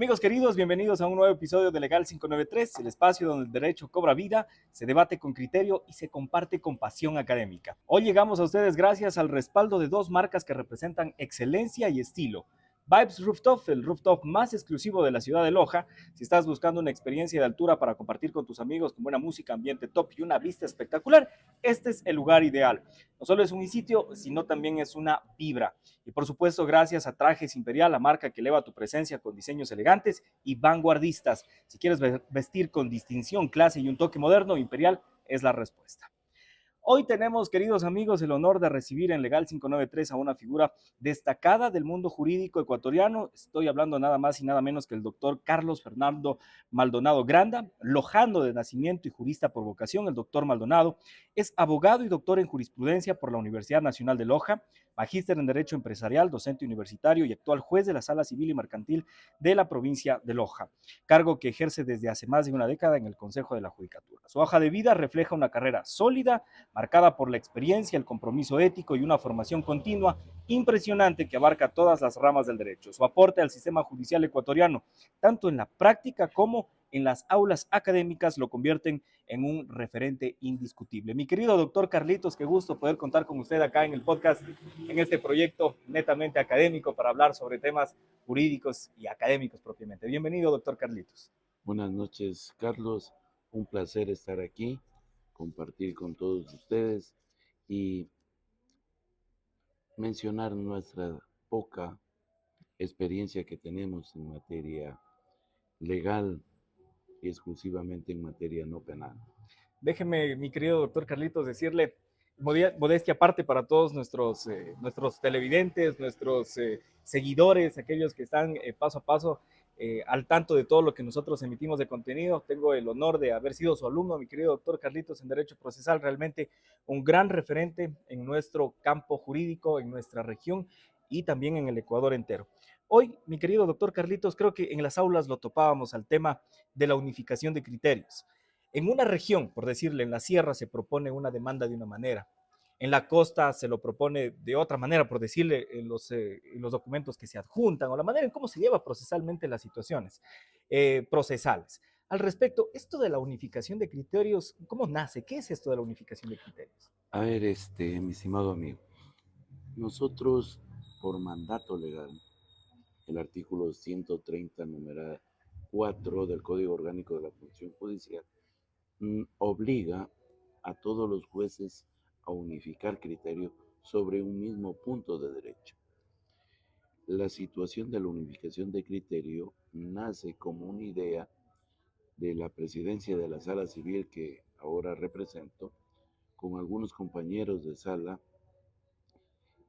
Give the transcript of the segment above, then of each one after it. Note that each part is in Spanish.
Amigos queridos, bienvenidos a un nuevo episodio de Legal 593, el espacio donde el derecho cobra vida, se debate con criterio y se comparte con pasión académica. Hoy llegamos a ustedes gracias al respaldo de dos marcas que representan excelencia y estilo. Vibes Rooftop, el rooftop más exclusivo de la ciudad de Loja. Si estás buscando una experiencia de altura para compartir con tus amigos con buena música, ambiente top y una vista espectacular, este es el lugar ideal. No solo es un sitio, sino también es una vibra. Y por supuesto, gracias a Trajes Imperial, la marca que eleva tu presencia con diseños elegantes y vanguardistas. Si quieres vestir con distinción, clase y un toque moderno, Imperial es la respuesta. Hoy tenemos, queridos amigos, el honor de recibir en Legal 593 a una figura destacada del mundo jurídico ecuatoriano. Estoy hablando nada más y nada menos que el doctor Carlos Fernando Maldonado Granda, lojano de nacimiento y jurista por vocación. El doctor Maldonado es abogado y doctor en jurisprudencia por la Universidad Nacional de Loja, magíster en Derecho Empresarial, docente universitario y actual juez de la Sala Civil y Mercantil de la provincia de Loja, cargo que ejerce desde hace más de una década en el Consejo de la Judicatura. Su hoja de vida refleja una carrera sólida, marcada por la experiencia, el compromiso ético y una formación continua impresionante que abarca todas las ramas del derecho. Su aporte al sistema judicial ecuatoriano, tanto en la práctica como en las aulas académicas, lo convierten en un referente indiscutible. Mi querido doctor Carlitos, qué gusto poder contar con usted acá en el podcast, en este proyecto netamente académico para hablar sobre temas jurídicos y académicos propiamente. Bienvenido, doctor Carlitos. Buenas noches, Carlos. Un placer estar aquí, compartir con todos ustedes y mencionar nuestra poca experiencia que tenemos en materia legal y exclusivamente en materia no penal. Déjeme, mi querido doctor Carlitos, decirle, modestia aparte para todos nuestros televidentes, nuestros seguidores, aquellos que están paso a paso al tanto de todo lo que nosotros emitimos de contenido. Tengo el honor de haber sido su alumno, mi querido doctor Carlitos, en Derecho Procesal, realmente un gran referente en nuestro campo jurídico, en nuestra región y también en el Ecuador entero. Hoy, mi querido doctor Carlitos, creo que en las aulas lo topábamos al tema de la unificación de criterios. En una región, por decirle, en la sierra se propone una demanda de una manera, en la costa se lo propone de otra manera, por decirle, en los documentos que se adjuntan o la manera en cómo se lleva procesalmente las situaciones procesales. Al respecto, esto de la unificación de criterios, ¿cómo nace? ¿Qué es esto de la unificación de criterios? A ver, mi estimado amigo, nosotros por mandato legal, el artículo 130, numeral 4 del Código Orgánico de la Función Judicial, obliga a todos los jueces a unificar criterio sobre un mismo punto de derecho. La situación de la unificación de criterio nace como una idea de la presidencia de la Sala Civil que ahora represento, con algunos compañeros de sala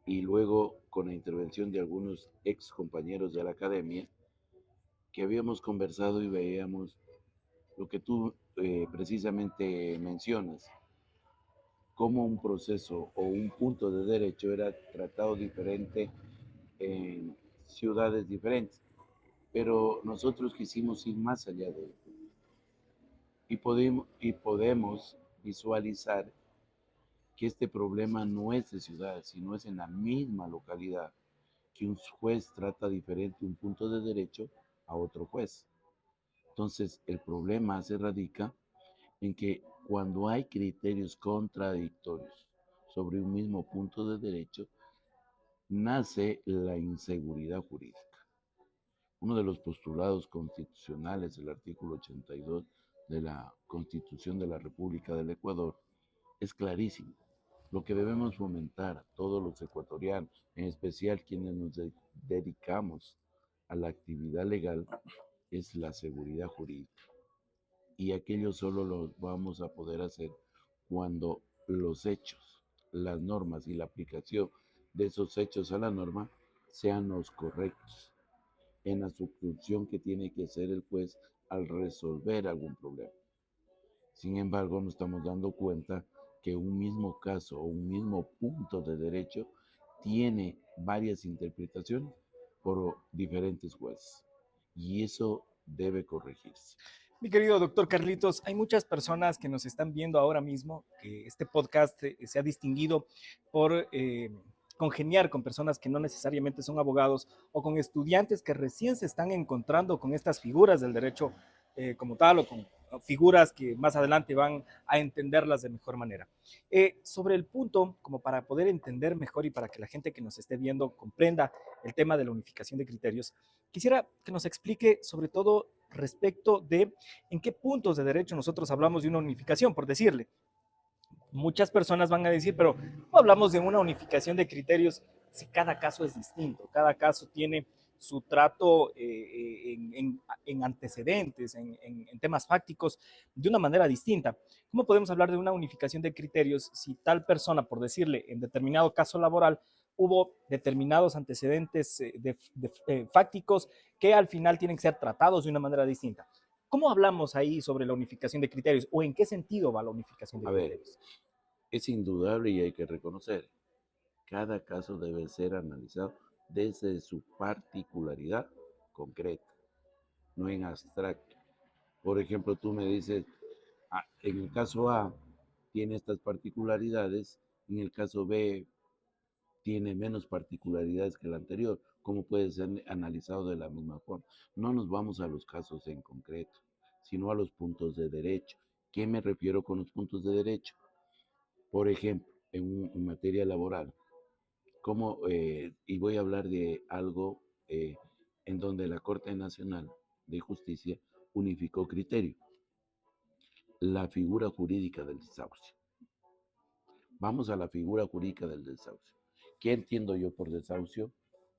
y luego con la intervención de algunos ex compañeros de la academia, que habíamos conversado y veíamos lo que tú precisamente mencionas, cómo un proceso o un punto de derecho era tratado diferente en ciudades diferentes. Pero nosotros quisimos ir más allá de ello y podemos visualizar que este problema no es de ciudad, sino es en la misma localidad, que un juez trata diferente un punto de derecho a otro juez. Entonces, el problema se radica en que cuando hay criterios contradictorios sobre un mismo punto de derecho, nace la inseguridad jurídica. Uno de los postulados constitucionales del artículo 82 de la Constitución de la República del Ecuador es clarísimo. Lo que debemos fomentar todos los ecuatorianos, en especial quienes nos dedicamos a la actividad legal, es la seguridad jurídica. Y aquello solo lo vamos a poder hacer cuando los hechos, las normas y la aplicación de esos hechos a la norma sean los correctos en la función que tiene que hacer el juez al resolver algún problema. Sin embargo, nos estamos dando cuenta que un mismo caso o un mismo punto de derecho tiene varias interpretaciones por diferentes jueces. Y eso debe corregirse. Mi querido doctor Carlitos, hay muchas personas que nos están viendo ahora mismo, que este podcast se ha distinguido por congeniar con personas que no necesariamente son abogados o con estudiantes que recién se están encontrando con estas figuras del derecho como tal o con figuras que más adelante van a entenderlas de mejor manera. Sobre el punto, como para poder entender mejor y para que la gente que nos esté viendo comprenda el tema de la unificación de criterios, quisiera que nos explique sobre todo respecto de en qué puntos de derecho nosotros hablamos de una unificación, por decirle. Muchas personas van a decir, pero no hablamos de una unificación de criterios si cada caso es distinto, cada caso tiene su trato en antecedentes, en temas fácticos, de una manera distinta. ¿Cómo podemos hablar de una unificación de criterios si tal persona, por decirle, en determinado caso laboral, hubo determinados antecedentes fácticos que al final tienen que ser tratados de una manera distinta? ¿Cómo hablamos ahí sobre la unificación de criterios o en qué sentido va la unificación de A ver, criterios? es indudable y hay que reconocer, cada caso debe ser analizado desde su particularidad concreta, no en abstracto. Por ejemplo, tú me dices, en el caso A tiene estas particularidades, en el caso B tiene menos particularidades que el anterior. ¿Cómo puede ser analizado de la misma forma? No nos vamos a los casos en concreto, sino a los puntos de derecho. ¿Qué me refiero con los puntos de derecho? Por ejemplo, en materia laboral, y voy a hablar de algo en donde la Corte Nacional de Justicia unificó criterio, la figura jurídica del desahucio. Vamos a la figura jurídica del desahucio. ¿Qué entiendo yo por desahucio?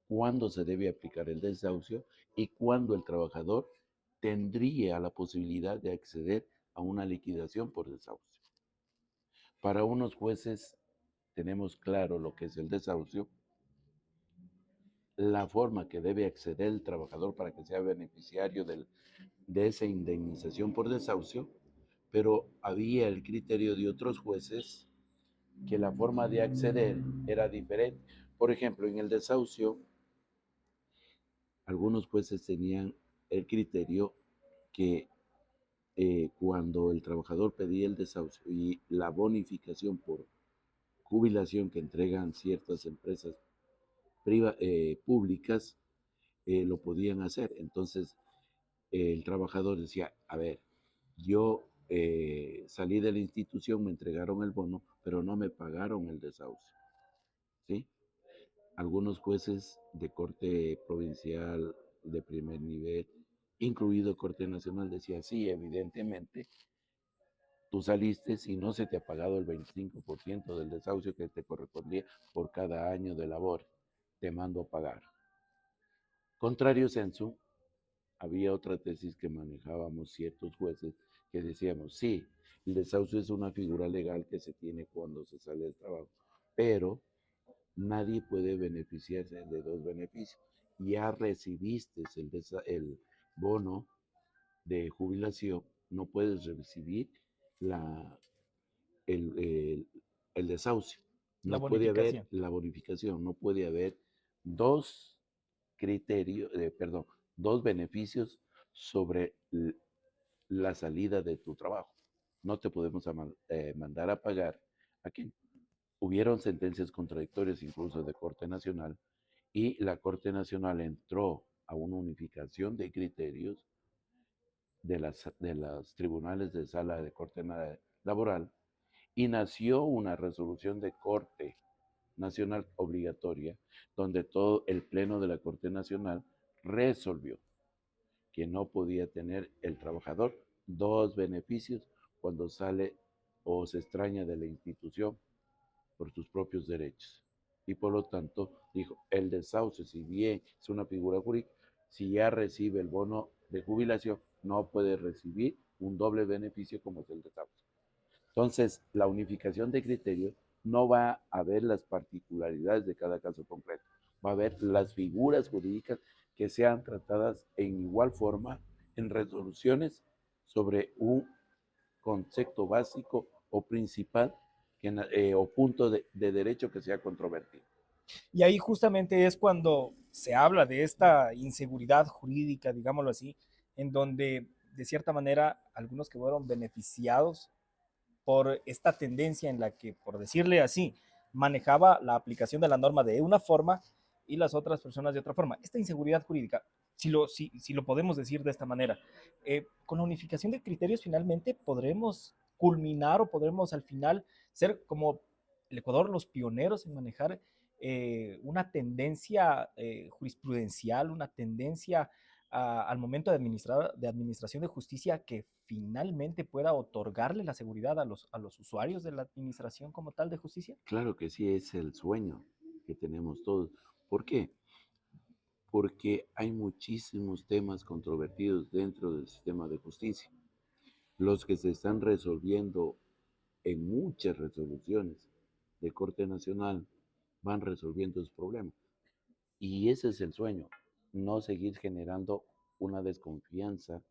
¿Cuándo se debe aplicar el desahucio y cuándo el trabajador tendría la posibilidad de acceder a una liquidación por desahucio? Para unos jueces tenemos claro lo que es el desahucio, la forma que debe acceder el trabajador para que sea beneficiario de esa indemnización por desahucio, pero había el criterio de otros jueces que la forma de acceder era diferente. Por ejemplo, en el desahucio, algunos jueces tenían el criterio que cuando el trabajador pedía el desahucio y la bonificación por jubilación que entregan ciertas empresas públicas, lo podían hacer. Entonces, el trabajador decía, a ver, yo salí de la institución, me entregaron el bono, pero no me pagaron el desahucio. ¿Sí? Algunos jueces de corte provincial de primer nivel, incluido Corte Nacional, decían, sí, evidentemente, tú saliste y no se te ha pagado el 25% del desahucio que te correspondía por cada año de labor, te mando a pagar. Contrario sensu, había otra tesis que manejábamos ciertos jueces que decíamos, sí, el desahucio es una figura legal que se tiene cuando se sale del trabajo, pero nadie puede beneficiarse de dos beneficios. Ya recibiste el bono de jubilación, no puedes recibir la, el, el desahucio. La No puede haber bonificación. la bonificación, no puede haber dos dos beneficios sobre la salida de tu trabajo. No te podemos mandar a pagar a quien hubieron sentencias contradictorias incluso de Corte Nacional y la Corte Nacional entró a una unificación de criterios de los tribunales de sala de Corte Laboral y nació una resolución de Corte Nacional obligatoria donde todo el Pleno de la Corte Nacional resolvió que no podía tener el trabajador dos beneficios cuando sale o se extraña de la institución por sus propios derechos. Y por lo tanto, dijo, el desahucio, si bien es una figura jurídica, si ya recibe el bono de jubilación, no puede recibir un doble beneficio como es el desahucio. Entonces, la unificación de criterios no va a ver las particularidades de cada caso concreto, va a ver las figuras jurídicas que sean tratadas en igual forma en resoluciones sobre un concepto básico o principal o punto de derecho que sea controvertido. Y ahí justamente es cuando se habla de esta inseguridad jurídica, digámoslo así, en donde de cierta manera algunos que fueron beneficiados por esta tendencia en la que, por decirle así, manejaba la aplicación de la norma de una forma y las otras personas de otra forma. Esta inseguridad jurídica, si lo podemos decir de esta manera, con la unificación de criterios finalmente podremos culminar o podremos al final ser como el Ecuador los pioneros en manejar una tendencia jurisprudencial, una tendencia al momento de administración de justicia que finalmente pueda otorgarle la seguridad a los usuarios de la administración como tal de justicia? Claro que sí, es el sueño que tenemos todos. ¿Por qué? Porque hay muchísimos temas controvertidos dentro del sistema de justicia, los que se están resolviendo en muchas resoluciones de Corte Nacional van resolviendo esos problemas. Y ese es el sueño, no seguir generando una desconfianza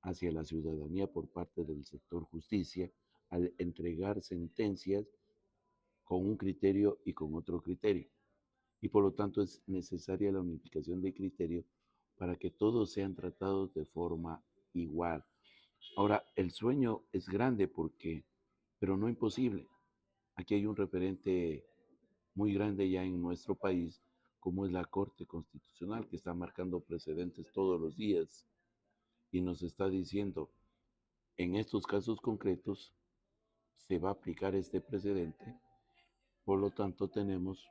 hacia la ciudadanía por parte del sector justicia al entregar sentencias con un criterio y con otro criterio. Y por lo tanto es necesaria la unificación de criterio para que todos sean tratados de forma igual. Ahora, el sueño es grande pero no imposible. Aquí hay un referente muy grande ya en nuestro país, como es la Corte Constitucional, que está marcando precedentes todos los días y nos está diciendo, en estos casos concretos se va a aplicar este precedente, por lo tanto tenemos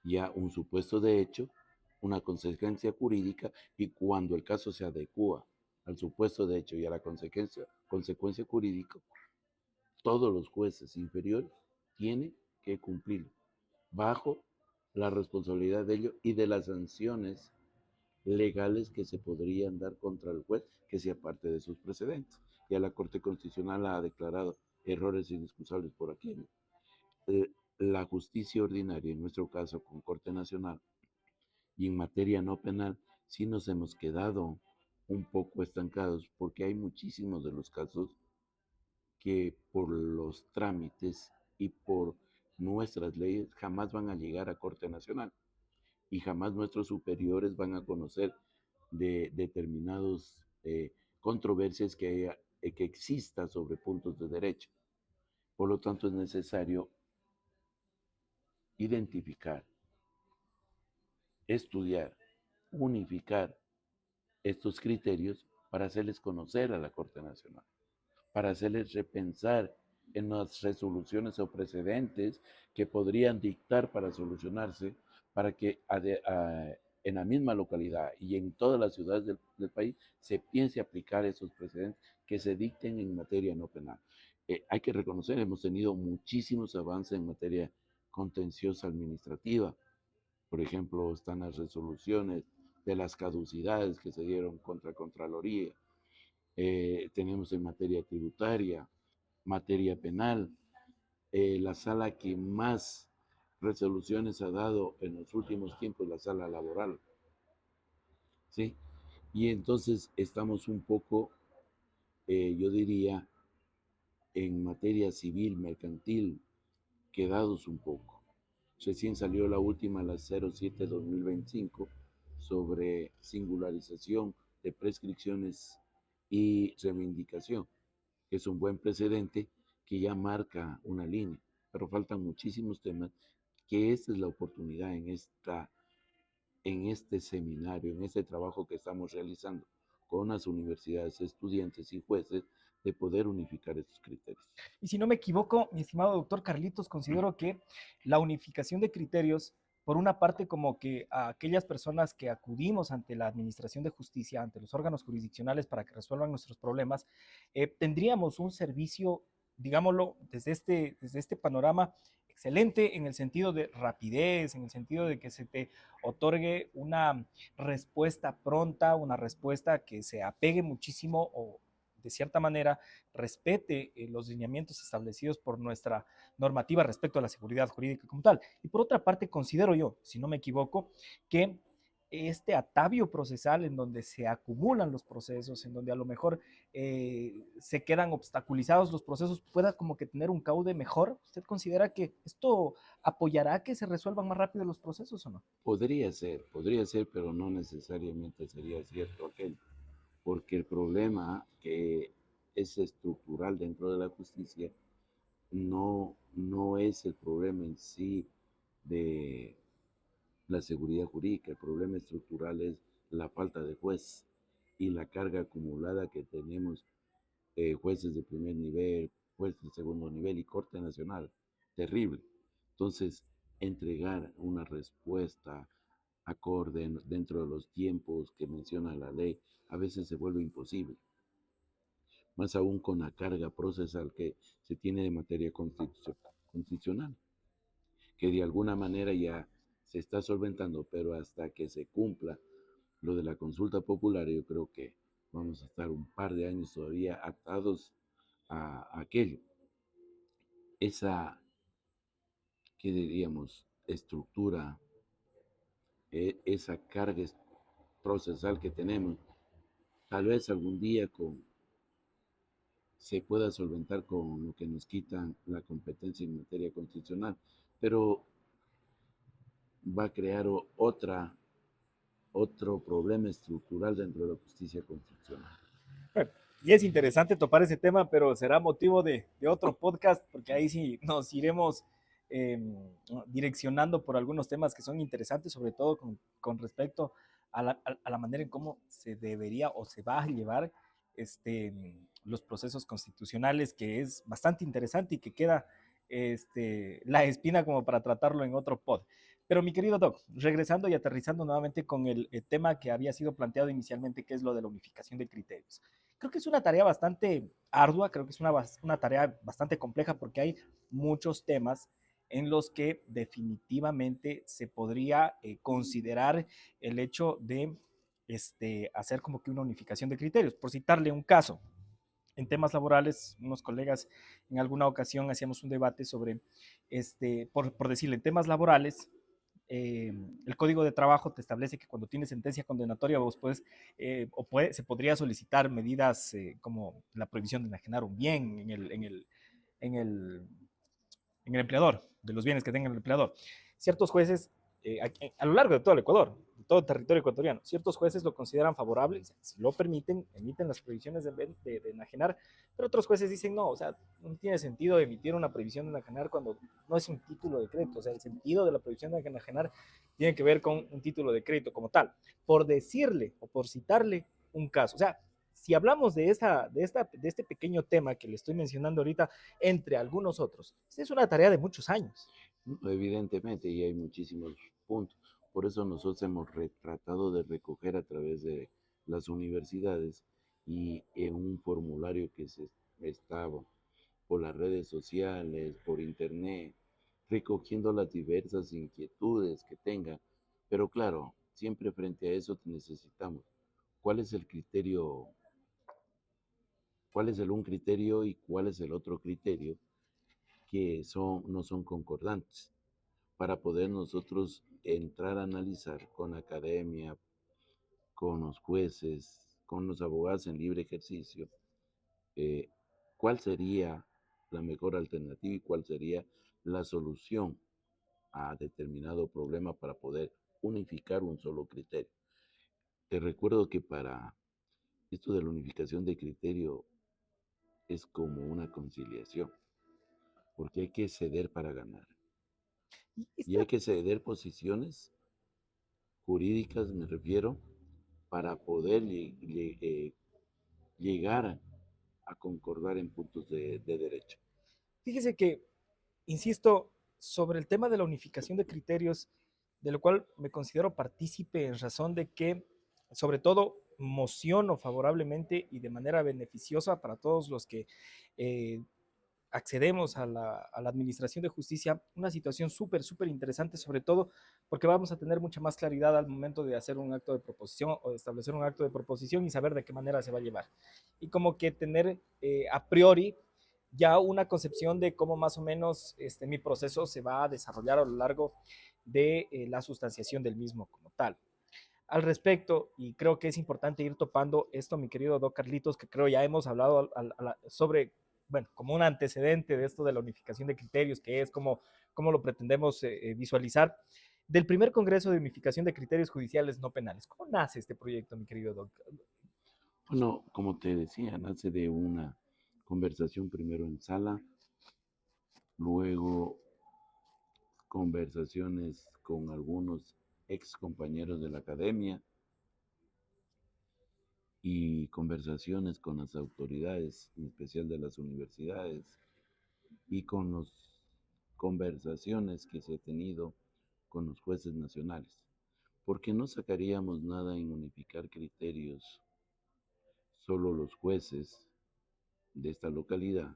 ya un supuesto de hecho, una consecuencia jurídica y cuando el caso se adecua al supuesto de hecho y a la consecuencia jurídica, todos los jueces inferiores tienen que cumplirlo bajo la responsabilidad de ello y de las sanciones legales que se podrían dar contra el juez que sea parte de sus precedentes. Ya la Corte Constitucional ha declarado errores inexcusables por aquello. La justicia ordinaria, en nuestro caso con Corte Nacional, y en materia no penal, sí nos hemos quedado un poco estancados porque hay muchísimos de los casos que por los trámites y por nuestras leyes jamás van a llegar a Corte Nacional y jamás nuestros superiores van a conocer de determinados controversias que exista sobre puntos de derecho. Por lo tanto, es necesario identificar, estudiar, unificar estos criterios para hacerles conocer a la Corte Nacional, para hacerles repensar en las resoluciones o precedentes que podrían dictar para solucionarse, para que en la misma localidad y en todas las ciudades del país se piense aplicar esos precedentes que se dicten en materia no penal. Hay que reconocer, hemos tenido muchísimos avances en materia contenciosa administrativa. Por ejemplo, están las resoluciones de las caducidades que se dieron contra Contraloría. Tenemos en materia tributaria, materia penal, la sala que más resoluciones ha dado en los últimos tiempos, la sala laboral, ¿sí? Y entonces estamos un poco, yo diría, en materia civil, mercantil, quedados un poco. Recién salió la última, la 07-2025, sobre singularización de prescripciones y reivindicación, que es un buen precedente que ya marca una línea, pero faltan muchísimos temas que esta es la oportunidad en este seminario, en este trabajo que estamos realizando con las universidades, estudiantes y jueces, de poder unificar estos criterios. Y si no me equivoco, mi estimado doctor Carlitos, considero que la unificación de criterios, por una parte, como que a aquellas personas que acudimos ante la Administración de Justicia, ante los órganos jurisdiccionales para que resuelvan nuestros problemas, tendríamos un servicio, digámoslo, desde este panorama excelente en el sentido de rapidez, en el sentido de que se te otorgue una respuesta pronta, una respuesta que se apegue muchísimo o de cierta manera respete los lineamientos establecidos por nuestra normativa respecto a la seguridad jurídica como tal. Y por otra parte, considero yo, si no me equivoco, que este atavio procesal en donde se acumulan los procesos, en donde a lo mejor se quedan obstaculizados los procesos, pueda como que tener un caude mejor. ¿Usted considera que esto apoyará que se resuelvan más rápido los procesos o no? Podría ser, pero no necesariamente sería cierto aquello, porque el problema que es estructural dentro de la justicia no es el problema en sí de la seguridad jurídica, el problema estructural es la falta de juez y la carga acumulada que tenemos, jueces de primer nivel, jueces de segundo nivel y Corte Nacional. Terrible. Entonces, entregar una respuesta acorde dentro de los tiempos que menciona la ley a veces se vuelve imposible, más aún con la carga procesal que se tiene de materia constitucional, que de alguna manera ya se está solventando, pero hasta que se cumpla lo de la consulta popular, yo creo que vamos a estar un par de años todavía atados a aquello. Esa, ¿qué diríamos? Estructura, esa carga procesal que tenemos, tal vez algún día se pueda solventar con lo que nos quitan la competencia en materia constitucional, pero va a crear otro problema estructural dentro de la justicia constitucional. Bueno, y es interesante topar ese tema, pero será motivo de otro podcast, porque ahí sí nos iremos eh, direccionando por algunos temas que son interesantes, sobre todo con respecto a la manera en cómo se debería o se va a llevar los procesos constitucionales, que es bastante interesante y que queda la espina como para tratarlo en otro pod. Pero mi querido Doc, regresando y aterrizando nuevamente con el tema que había sido planteado inicialmente, que es lo de la unificación de criterios. Creo que es una tarea bastante ardua, creo que es una tarea bastante compleja porque hay muchos temas en los que definitivamente se podría considerar el hecho de hacer como que una unificación de criterios. Por citarle un caso, en temas laborales, unos colegas en alguna ocasión hacíamos un debate sobre, por decirle, en temas laborales, el Código de Trabajo te establece que cuando tienes sentencia condenatoria vos puedes, se podría solicitar medidas como la prohibición de enajenar un bien en el, en el empleador, de los bienes que tenga el empleador. Ciertos jueces, a lo largo de todo el Ecuador, de todo el territorio ecuatoriano, ciertos jueces lo consideran favorable, si lo permiten, emiten las prohibiciones de enajenar, pero otros jueces dicen no, o sea, no tiene sentido emitir una prohibición de enajenar cuando no es un título de crédito, o sea, el sentido de la prohibición de enajenar tiene que ver con un título de crédito como tal, por decirle o por citarle un caso, o sea, si hablamos de este pequeño tema que le estoy mencionando ahorita, entre algunos otros, esta es una tarea de muchos años. Evidentemente, y hay muchísimos puntos. Por eso nosotros hemos tratado de recoger a través de las universidades y en un formulario que se estaba por las redes sociales, por internet, recogiendo las diversas inquietudes que tengan. Pero claro, siempre frente a eso necesitamos cuál es el criterio, cuál es el un criterio y cuál es el otro criterio que no son concordantes para poder nosotros entrar a analizar con la academia, con los jueces, con los abogados en libre ejercicio, eh, cuál sería la mejor alternativa y cuál sería la solución a determinado problema para poder unificar un solo criterio. Te recuerdo que para esto de la unificación de criterio es como una conciliación, porque hay que ceder para ganar. Y Y hay esta, que ceder posiciones jurídicas, me refiero, para poder llegar a concordar en puntos de derecho. fíjese que, insisto, sobre el tema de la unificación de criterios, de lo cual me considero partícipe en razón de que, sobre todo, mociono favorablemente y de manera beneficiosa para todos los que eh, accedemos a la administración de justicia, una situación súper, súper interesante, sobre todo porque vamos a tener mucha más claridad al momento de hacer un acto de proposición o de establecer un acto de proposición y saber de qué manera se va a llevar. Y como que tener a priori ya una concepción de cómo más o menos mi proceso se va a desarrollar a lo largo de la sustanciación del mismo como tal. Al respecto, y creo que es importante ir topando esto, mi querido Doc Carlitos, que creo ya hemos hablado sobre, bueno, como un antecedente de esto de la unificación de criterios, que es como lo pretendemos visualizar, del primer Congreso de Unificación de Criterios Judiciales No Penales. ¿Cómo nace este proyecto, mi querido Doc? Bueno, como te decía, nace de una conversación primero en sala, luego conversaciones con algunos ex compañeros de la academia y conversaciones con las autoridades, en especial de las universidades, y con las conversaciones que se ha tenido con los jueces nacionales, porque no sacaríamos nada en unificar criterios solo los jueces de esta localidad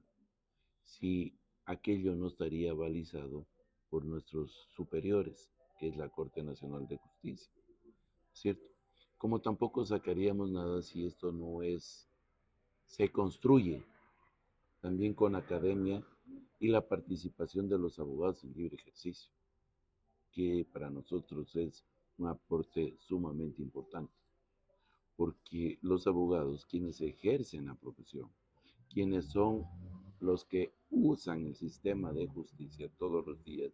si aquello no estaría balizado por nuestros superiores, que es la Corte Nacional de Justicia, ¿cierto? Como tampoco sacaríamos nada si esto no se construye también con academia y la participación de los abogados en libre ejercicio, que para nosotros es un aporte sumamente importante, porque los abogados, quienes ejercen la profesión, quienes son los que usan el sistema de justicia todos los días,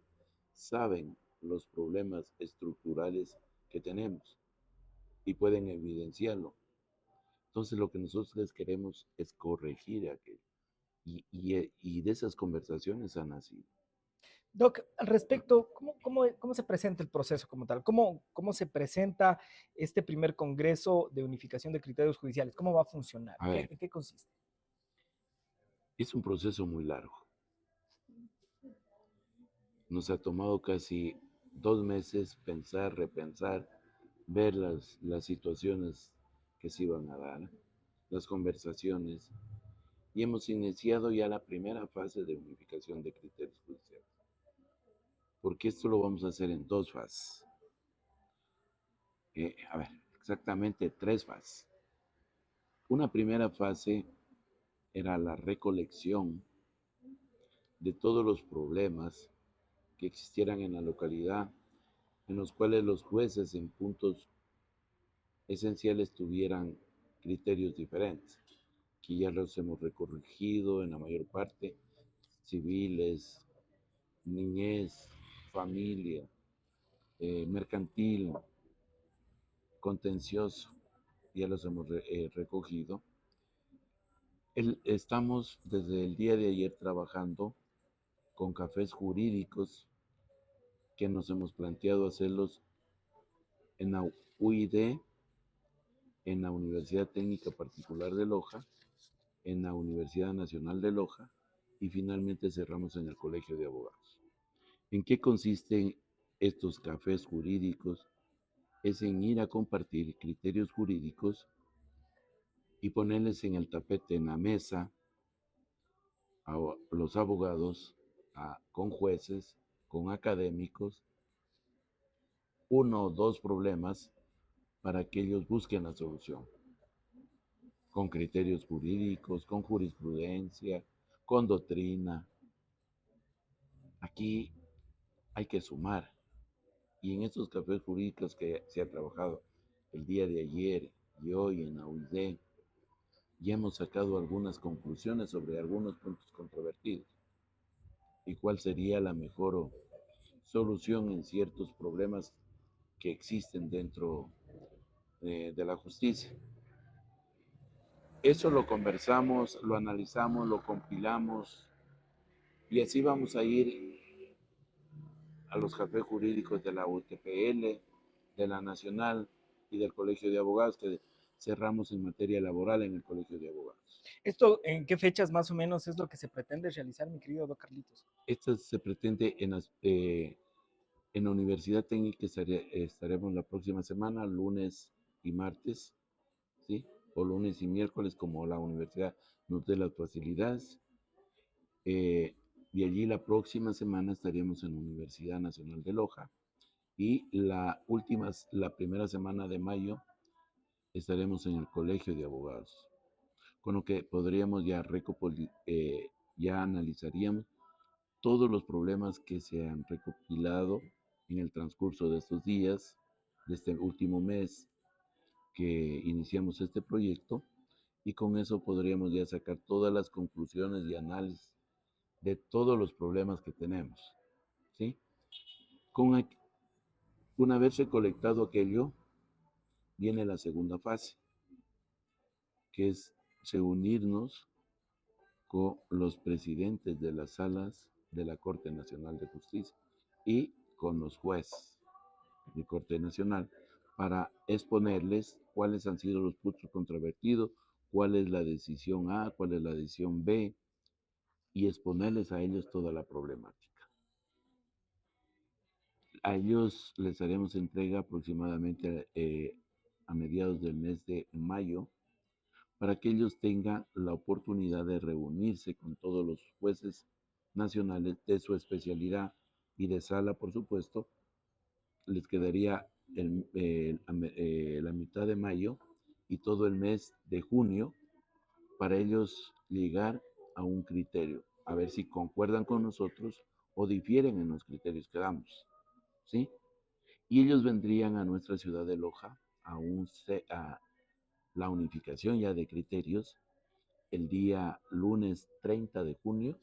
saben los problemas estructurales que tenemos y pueden evidenciarlo. Entonces lo que nosotros les queremos es corregir aquello. Y de esas conversaciones ha nacido. Doc, al respecto, ¿cómo se presenta el proceso como tal? ¿Cómo se presenta este primer Congreso de Unificación de Criterios Judiciales? ¿Cómo va a funcionar? A ver, ¿En qué consiste? es un proceso muy largo. Nos ha tomado casi 2 meses pensar, repensar, ver las situaciones que se iban a dar, las conversaciones, y hemos iniciado ya la primera fase de unificación de criterios judiciales, porque esto lo vamos a hacer en 2 fases. A ver, exactamente 3 fases. Una primera fase era la recolección de todos los problemas que existieran en la localidad, en los cuales los jueces en puntos esenciales tuvieran criterios diferentes, que ya los hemos recorrido en la mayor parte, civiles, niñez, familia, mercantil, contencioso, ya los hemos recogido. Estamos desde el día de ayer trabajando con cafés jurídicos que nos hemos planteado hacerlos en la UID, en la Universidad Técnica Particular de Loja, en la Universidad Nacional de Loja y finalmente cerramos en el Colegio de Abogados. ¿En qué consisten estos cafés jurídicos? Es en ir a compartir criterios jurídicos y ponerles en el tapete, en la mesa, a los abogados, con jueces, con académicos, uno o dos problemas para que ellos busquen la solución, con criterios jurídicos, con jurisprudencia, con doctrina. Aquí hay que sumar. Y en estos cafés jurídicos que se ha trabajado el día de ayer y hoy en la UID, ya hemos sacado algunas conclusiones sobre algunos puntos controvertidos y cuál sería la mejor solución en ciertos problemas que existen dentro de la justicia. Eso lo conversamos, lo analizamos, lo compilamos y así vamos a ir a los cafés jurídicos de la UTPL, de la Nacional y del Colegio de Abogados, que cerramos en materia laboral en el Colegio de Abogados. ¿Esto en qué fechas más o menos es lo que se pretende realizar, mi querido Doc Carlitos? Esto se pretende en la Universidad Técnica, estaremos la próxima semana, lunes y martes, ¿sí? O lunes y miércoles, como la universidad nos dé las facilidades. De allí la próxima semana estaríamos en la Universidad Nacional de Loja y la primera semana de mayo estaremos en el Colegio de Abogados, con lo que podríamos ya analizaríamos todos los problemas que se han recopilado en el transcurso de estos días, de este último mes que iniciamos este proyecto, y con eso podríamos ya sacar todas las conclusiones y análisis de todos los problemas que tenemos, ¿sí? Una vez recolectado aquello, viene la segunda fase, que es reunirnos con los presidentes de las salas de la Corte Nacional de Justicia y con los jueces de Corte Nacional para exponerles cuáles han sido los puntos controvertidos, cuál es la decisión A, cuál es la decisión B, y exponerles a ellos toda la problemática. A ellos les haremos entrega aproximadamente a mediados del mes de mayo para que ellos tengan la oportunidad de reunirse con todos los jueces nacionales de su especialidad y de sala, por supuesto. Les quedaría la mitad de mayo y todo el mes de junio para ellos llegar a un criterio, a ver si concuerdan con nosotros o difieren en los criterios que damos, ¿sí? Y ellos vendrían a nuestra ciudad de Loja a la unificación ya de criterios el día lunes 30 de junio,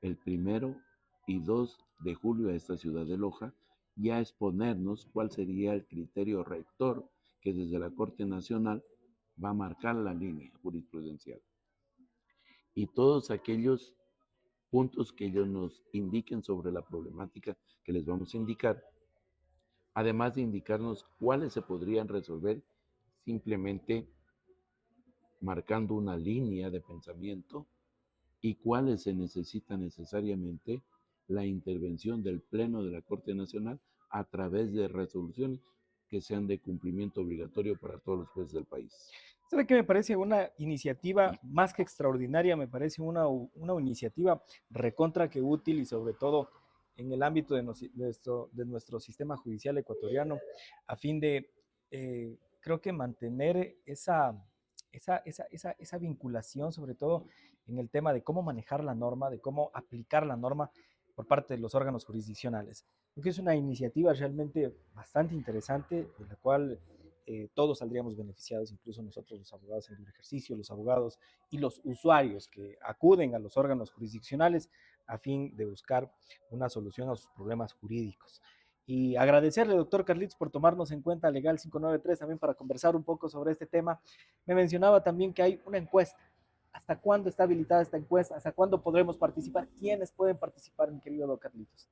el 1 y 2 de julio a esta ciudad de Loja, y a exponernos cuál sería el criterio rector que desde la Corte Nacional va a marcar la línea jurisprudencial. Y todos aquellos puntos que ellos nos indiquen sobre la problemática que les vamos a indicar, además de indicarnos cuáles se podrían resolver simplemente marcando una línea de pensamiento y cuáles se necesita necesariamente la intervención del Pleno de la Corte Nacional a través de resoluciones que sean de cumplimiento obligatorio para todos los jueces del país. ¿Sabe qué me parece una iniciativa más que extraordinaria? Me parece una iniciativa recontra que útil y sobre todo en el ámbito de nuestro sistema judicial ecuatoriano a fin de, creo que mantener esa vinculación, sobre todo en el tema de cómo manejar la norma, de cómo aplicar la norma por parte de los órganos jurisdiccionales. Creo que es una iniciativa realmente bastante interesante, de la cual todos saldríamos beneficiados, incluso nosotros los abogados en libre ejercicio, los abogados y los usuarios que acuden a los órganos jurisdiccionales a fin de buscar una solución a sus problemas jurídicos. Y agradecerle, doctor Carlitos, por tomarnos en cuenta Legal 593 también para conversar un poco sobre este tema. Me mencionaba también que hay una encuesta. ¿Hasta cuándo está habilitada esta encuesta? ¿Hasta cuándo podremos participar? ¿Quiénes pueden participar, mi querido doctor Carlitos?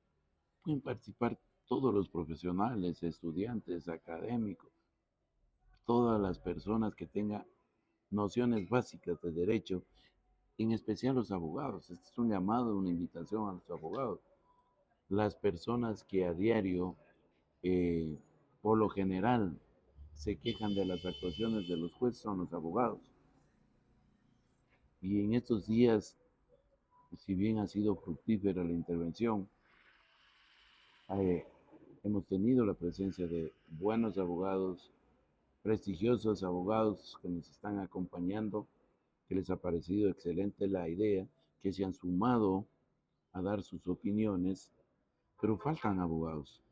Pueden participar todos los profesionales, estudiantes, académicos, todas las personas que tengan nociones básicas de derecho, en especial los abogados. Este es un llamado, una invitación a los abogados. Las personas que a diario, eh, por lo general, se quejan de las actuaciones de los jueces son los abogados. Y en estos días, si bien ha sido fructífera la intervención, eh, hemos tenido la presencia de buenos abogados, prestigiosos abogados que nos están acompañando, que les ha parecido excelente la idea, que se han sumado a dar sus opiniones, pero faltan abogados.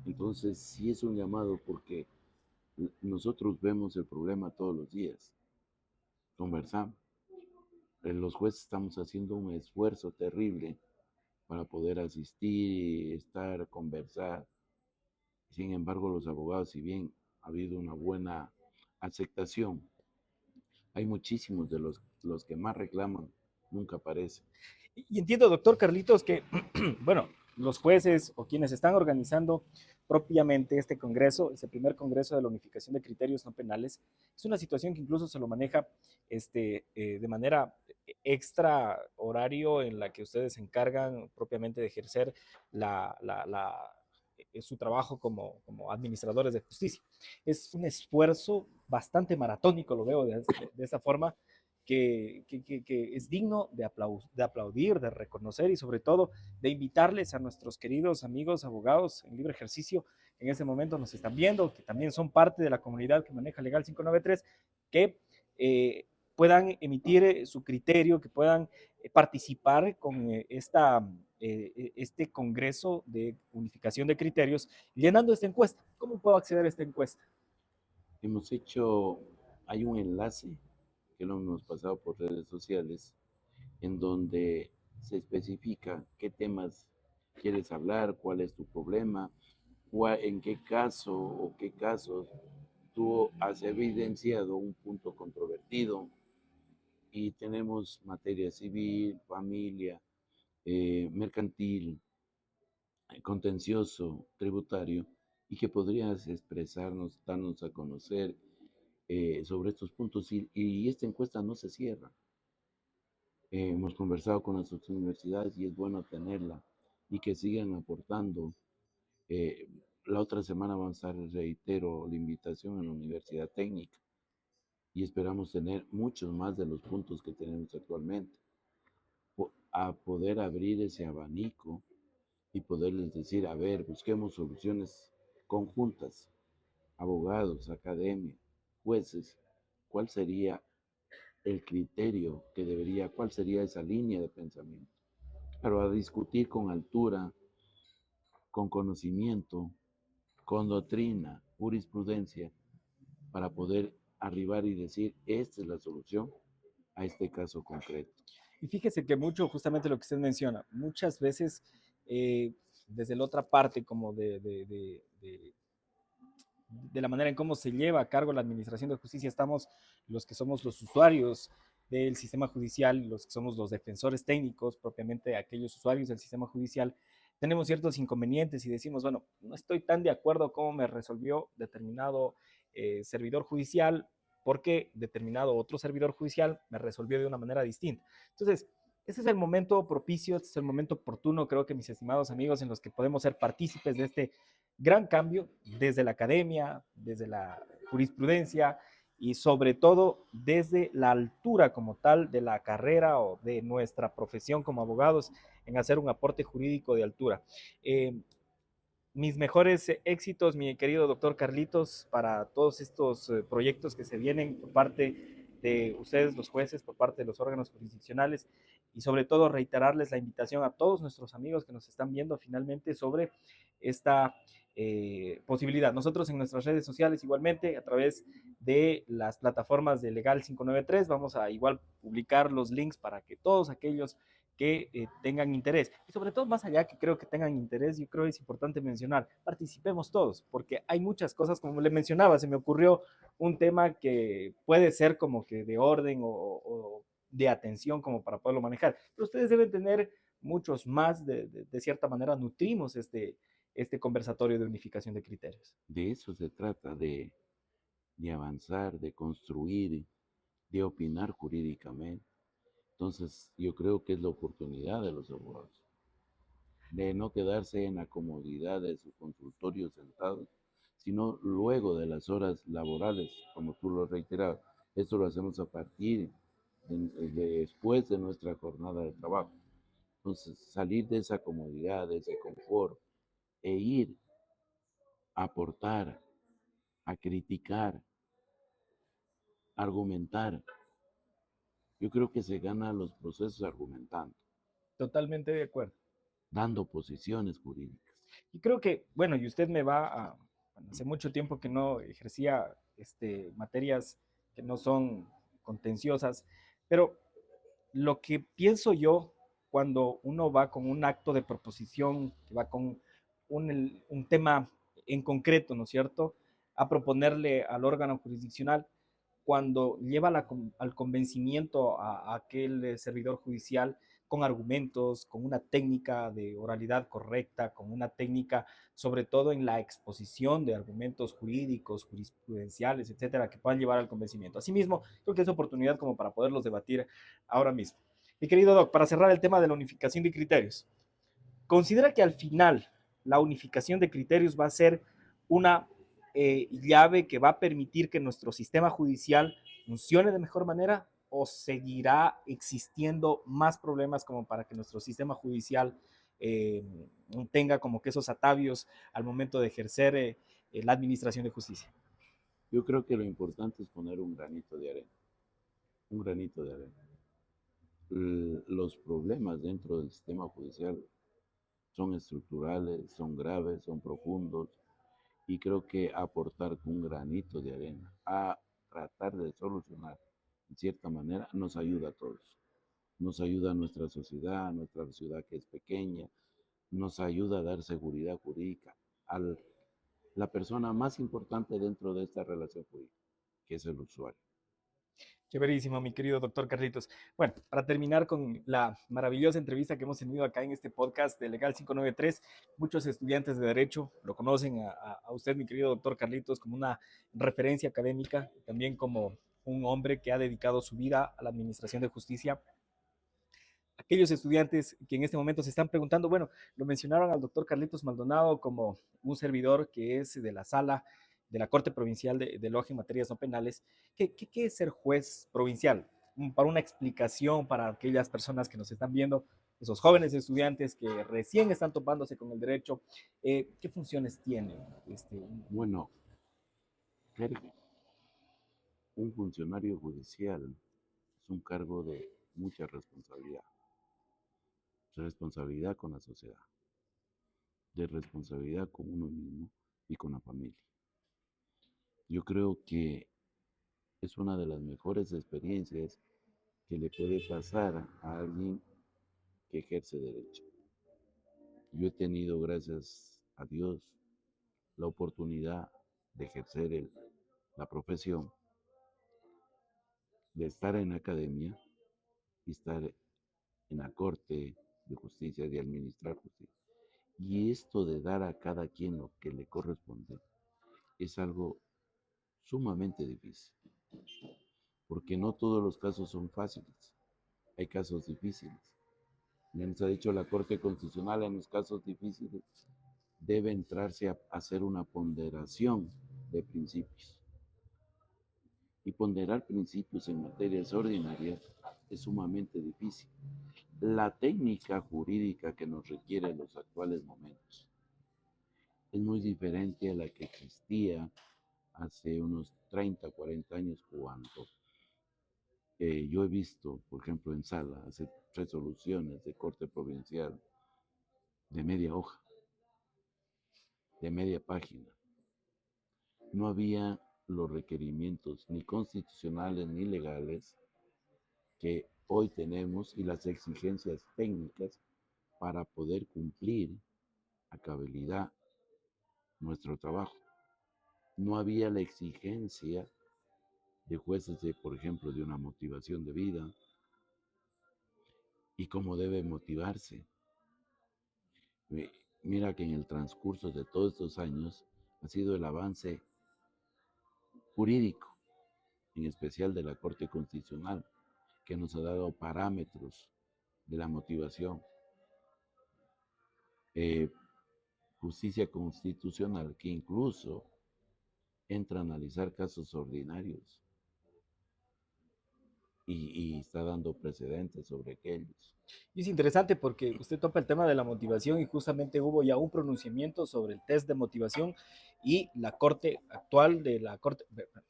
Entonces, sí es un llamado porque nosotros vemos el problema todos los días, conversamos. Los jueces estamos haciendo un esfuerzo terrible para poder asistir, estar, conversar. Sin embargo, los abogados, si bien ha habido una buena aceptación, hay muchísimos de los que más reclaman, nunca aparecen. Y entiendo, doctor Carlitos, que, bueno, los jueces o quienes están organizando propiamente este congreso, este primer congreso de la unificación de criterios no penales, es una situación que incluso se lo maneja de manera extra horario en la que ustedes se encargan propiamente de ejercer su trabajo como administradores de justicia. Es un esfuerzo bastante maratónico, lo veo de esa forma, que es digno de aplaudir, de reconocer y sobre todo de invitarles a nuestros queridos amigos abogados en libre ejercicio que en ese momento nos están viendo, que también son parte de la comunidad que maneja Legal 593, que puedan emitir su criterio, que puedan participar con este Congreso de Unificación de Criterios llenando esta encuesta. ¿Cómo puedo acceder a esta encuesta? Hay un enlace que lo hemos pasado por redes sociales, en donde se especifica qué temas quieres hablar, cuál es tu problema, en qué caso o qué casos tú has evidenciado un punto controvertido, y tenemos materia civil, familia, mercantil, contencioso, tributario, y que podrías expresarnos, darnos a conocer sobre estos puntos. Y esta encuesta no se cierra. Hemos conversado con nuestras universidades y es bueno tenerla y que sigan aportando. Eh, la otra semana vamos a estar, reitero, la invitación a la Universidad Técnica y esperamos tener muchos más de los puntos que tenemos actualmente, a poder abrir ese abanico y poderles decir, a ver, busquemos soluciones conjuntas, abogados, academia, jueces, ¿cuál sería el criterio que debería, cuál sería esa línea de pensamiento? Pero a discutir con altura, con conocimiento, con doctrina, jurisprudencia, para poder arribar y decir, esta es la solución a este caso concreto. Y fíjese que mucho, justamente lo que usted menciona, muchas veces desde la otra parte, como de la manera en cómo se lleva a cargo la administración de justicia, estamos los que somos los usuarios del sistema judicial, los que somos los defensores técnicos, propiamente aquellos usuarios del sistema judicial, tenemos ciertos inconvenientes y decimos, bueno, no estoy tan de acuerdo cómo me resolvió determinado servidor judicial, porque determinado otro servidor judicial me resolvió de una manera distinta. Entonces, este es el momento propicio, este es el momento oportuno, creo que mis estimados amigos, en los que podemos ser partícipes de este gran cambio desde la academia, desde la jurisprudencia y sobre todo desde la altura como tal de la carrera o de nuestra profesión como abogados en hacer un aporte jurídico de altura. Mis mejores éxitos, mi querido doctor Carlitos, para todos estos proyectos que se vienen por parte de ustedes, los jueces, por parte de los órganos jurisdiccionales y sobre todo reiterarles la invitación a todos nuestros amigos que nos están viendo finalmente sobre esta posibilidad. Nosotros en nuestras redes sociales igualmente, a través de las plataformas de Legal 593, vamos a igual publicar los links para que todos aquellos que tengan interés. Y sobre todo, más allá que creo que tengan interés, yo creo que es importante mencionar, participemos todos, porque hay muchas cosas, como le mencionaba, se me ocurrió un tema que puede ser como que de orden o de atención como para poderlo manejar, pero ustedes deben tener muchos más, de cierta manera nutrimos este conversatorio de unificación de criterios. De eso se trata, de avanzar, de construir, de opinar jurídicamente. Entonces, yo creo que es la oportunidad de los abogados, de no quedarse en la comodidad de su consultorio sentado, sino luego de las horas laborales, como tú lo reiterabas. Esto lo hacemos a partir después de nuestra jornada de trabajo. Entonces, salir de esa comodidad, de ese confort, e ir a aportar, a criticar, a argumentar. Yo creo que se gana los procesos argumentando, Totalmente de acuerdo. dando posiciones jurídicas. Y creo que, bueno, y usted me va a, bueno, hace mucho tiempo que no ejercía materias que no son contenciosas, pero lo que pienso yo cuando uno va con un acto de proposición, que va con un tema en concreto, ¿no es cierto?, a proponerle al órgano jurisdiccional, cuando lleva al convencimiento a aquel servidor judicial con argumentos, con una técnica de oralidad correcta, con una técnica sobre todo en la exposición de argumentos jurídicos, jurisprudenciales, etcétera, que puedan llevar al convencimiento. Asimismo, creo que es oportunidad como para poderlos debatir ahora mismo. Mi querido Doc, para cerrar el tema de la unificación de criterios, considera que al final la unificación de criterios va a ser una llave que va a permitir que nuestro sistema judicial funcione de mejor manera o seguirá existiendo más problemas como para que nuestro sistema judicial eh, tenga como que esos atavios al momento de ejercer la administración de justicia? Yo creo que lo importante es poner un granito de arena, un granito de arena. Los problemas dentro del sistema judicial son estructurales, son graves, son profundos, y creo que aportar un granito de arena a tratar de solucionar, en cierta manera, nos ayuda a todos. Nos ayuda a nuestra ciudad que es pequeña, nos ayuda a dar seguridad jurídica a la persona más importante dentro de esta relación jurídica, que es el usuario. Chéverísimo, mi querido doctor Carlitos. Bueno, para terminar con la maravillosa entrevista que hemos tenido acá en este podcast de Legal 593, muchos estudiantes de Derecho lo conocen a usted, mi querido doctor Carlitos, como una referencia académica, también como un hombre que ha dedicado su vida a la administración de justicia. Aquellos estudiantes que en este momento se están preguntando, bueno, lo mencionaron al doctor Carlitos Maldonado como un servidor que es de la sala de la Corte Provincial de Loja en materias no penales. ¿Qué es ser juez provincial? Para una explicación para aquellas personas que nos están viendo, esos jóvenes estudiantes que recién están topándose con el derecho, ¿qué funciones tiene? Bueno, ser un funcionario judicial es un cargo de mucha responsabilidad. Responsabilidad con la sociedad, de responsabilidad con uno mismo y con la familia. Yo creo que es una de las mejores experiencias que le puede pasar a alguien que ejerce derecho. Yo he tenido, gracias a Dios, la oportunidad de ejercer la profesión, de estar en academia y estar en la Corte de Justicia, de administrar justicia. Y esto de dar a cada quien lo que le corresponde es algo sumamente difícil, porque no todos los casos son fáciles, hay casos difíciles. Ya nos ha dicho la Corte Constitucional, en los casos difíciles debe entrarse a hacer una ponderación de principios. Y ponderar principios en materias ordinarias es sumamente difícil. La técnica jurídica que nos requiere en los actuales momentos es muy diferente a la que existía hace unos 30, 40 años cuando yo he visto, por ejemplo, en sala, hacer resoluciones de corte provincial de media hoja, de media página. No había los requerimientos ni constitucionales ni legales que hoy tenemos y las exigencias técnicas para poder cumplir a cabalidad nuestro trabajo. No había la exigencia de jueces de, por ejemplo, de una motivación de vida y cómo debe motivarse. Mira que en el transcurso de todos estos años ha sido el avance jurídico, en especial de la Corte Constitucional, que nos ha dado parámetros de la motivación. Justicia constitucional, que incluso entra a analizar casos ordinarios y está dando precedentes sobre aquellos. Y es interesante porque usted topa el tema de la motivación y justamente hubo ya un pronunciamiento sobre el test de motivación y la corte actual de la corte,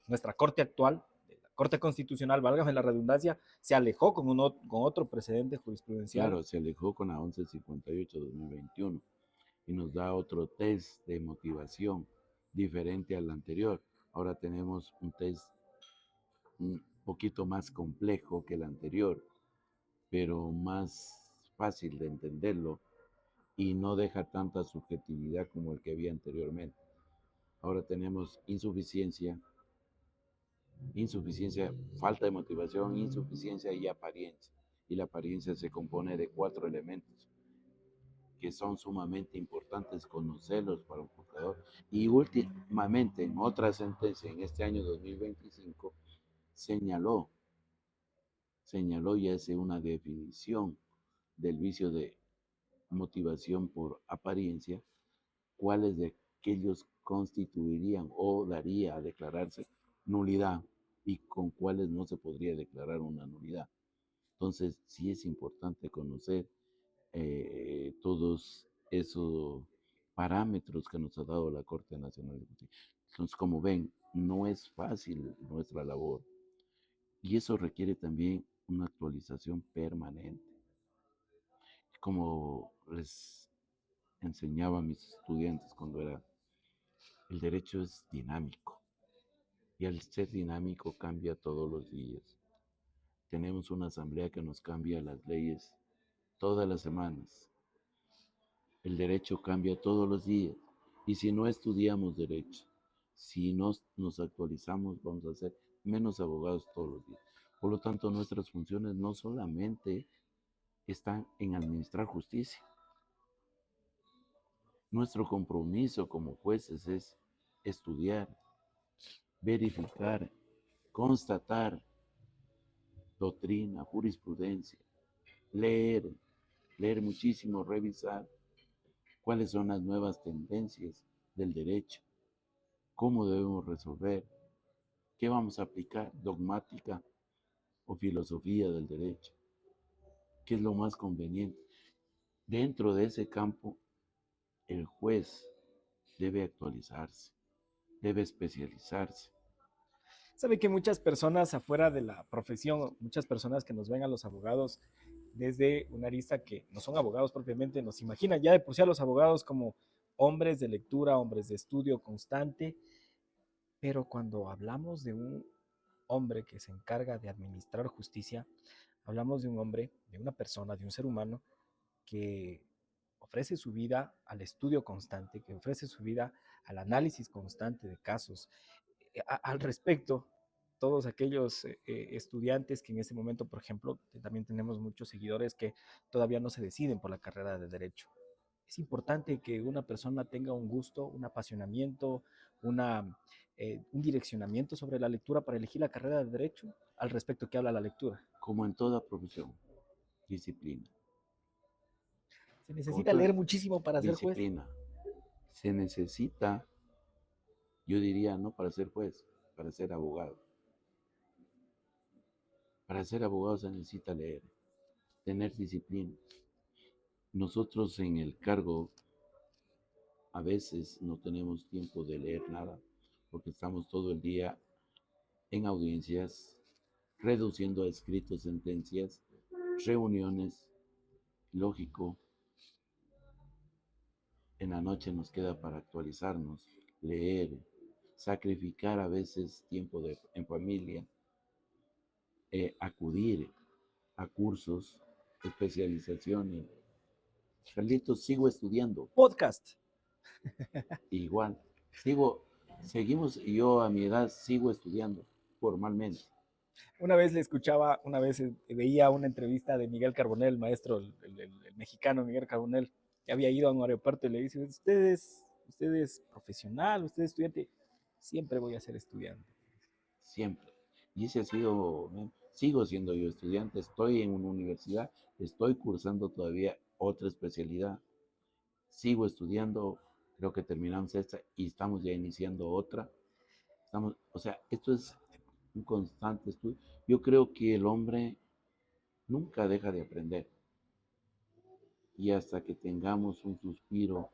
nuestra corte actual, de la Corte Constitucional, válgame la redundancia, se alejó con otro precedente jurisprudencial. Claro, se alejó con la 1158-2021 y nos da otro test de motivación diferente al anterior. Ahora tenemos un test un poquito más complejo que el anterior, pero más fácil de entenderlo y no deja tanta subjetividad como el que había anteriormente. Ahora tenemos insuficiencia, falta de motivación, insuficiencia y apariencia. Y la apariencia se compone de 4 elementos que son sumamente importantes conocerlos para un juzgador. Y últimamente, en otra sentencia, en este año 2025, señaló y hace una definición del vicio de motivación por apariencia, cuáles de aquellos constituirían o daría a declararse nulidad y con cuáles no se podría declarar una nulidad. Entonces, sí es importante conocer todos esos parámetros que nos ha dado la Corte Nacional de Justicia. Entonces, como ven, no es fácil nuestra labor y eso requiere también una actualización permanente. Como les enseñaba a mis estudiantes cuando era, el derecho es dinámico y al ser dinámico cambia todos los días. Tenemos una asamblea que nos cambia las leyes todas las semanas. El derecho cambia todos los días y si no estudiamos derecho, si no nos actualizamos, vamos a ser menos abogados todos los días. Por lo tanto, nuestras funciones no solamente están en administrar justicia. Nuestro compromiso como jueces es estudiar, verificar, constatar doctrina, jurisprudencia, leer muchísimo, revisar cuáles son las nuevas tendencias del derecho, cómo debemos resolver, qué vamos a aplicar, dogmática o filosofía del derecho, qué es lo más conveniente. Dentro de ese campo, el juez debe actualizarse, debe especializarse. Sabe que muchas personas afuera de la profesión, muchas personas que nos ven a los abogados desde una arista que no son abogados propiamente, nos imaginan ya de por sí a los abogados como hombres de lectura, hombres de estudio constante, pero cuando hablamos de un hombre que se encarga de administrar justicia, hablamos de un hombre, de una persona, de un ser humano que ofrece su vida al estudio constante, que ofrece su vida al análisis constante de casos. Al respecto, todos aquellos estudiantes que en ese momento, por ejemplo, también tenemos muchos seguidores que todavía no se deciden por la carrera de derecho. Es importante que una persona tenga un gusto, un apasionamiento, un direccionamiento sobre la lectura para elegir la carrera de derecho. Al respecto, ¿qué habla la lectura? Como en toda profesión, disciplina. Se Como necesita toda leer muchísimo para ser juez. disciplina. Se necesita, yo diría, no para ser juez, para ser abogado. Para ser abogado se necesita leer, tener disciplina. Nosotros en el cargo a veces no tenemos tiempo de leer nada porque estamos todo el día en audiencias, reduciendo a escritos sentencias, reuniones, lógico. En la noche nos queda para actualizarnos, leer, sacrificar a veces tiempo en familia, acudir a cursos, especializaciones. Carlitos, sigo estudiando. Podcast. Igual, seguimos, y yo a mi edad sigo estudiando formalmente. Una vez le escuchaba, una vez veía una entrevista de Miguel Carbonell, maestro, el mexicano Miguel Carbonell, que había ido a un aeropuerto y le dice, usted es profesional, usted es estudiante, siempre voy a ser estudiante. Siempre. Y ese ha sido, sigo siendo yo estudiante, estoy en una universidad, estoy cursando todavía otra especialidad, sigo estudiando, creo que terminamos esta y estamos ya iniciando otra. O sea, esto es un constante estudio. Yo creo que el hombre nunca deja de aprender. Y hasta que tengamos un suspiro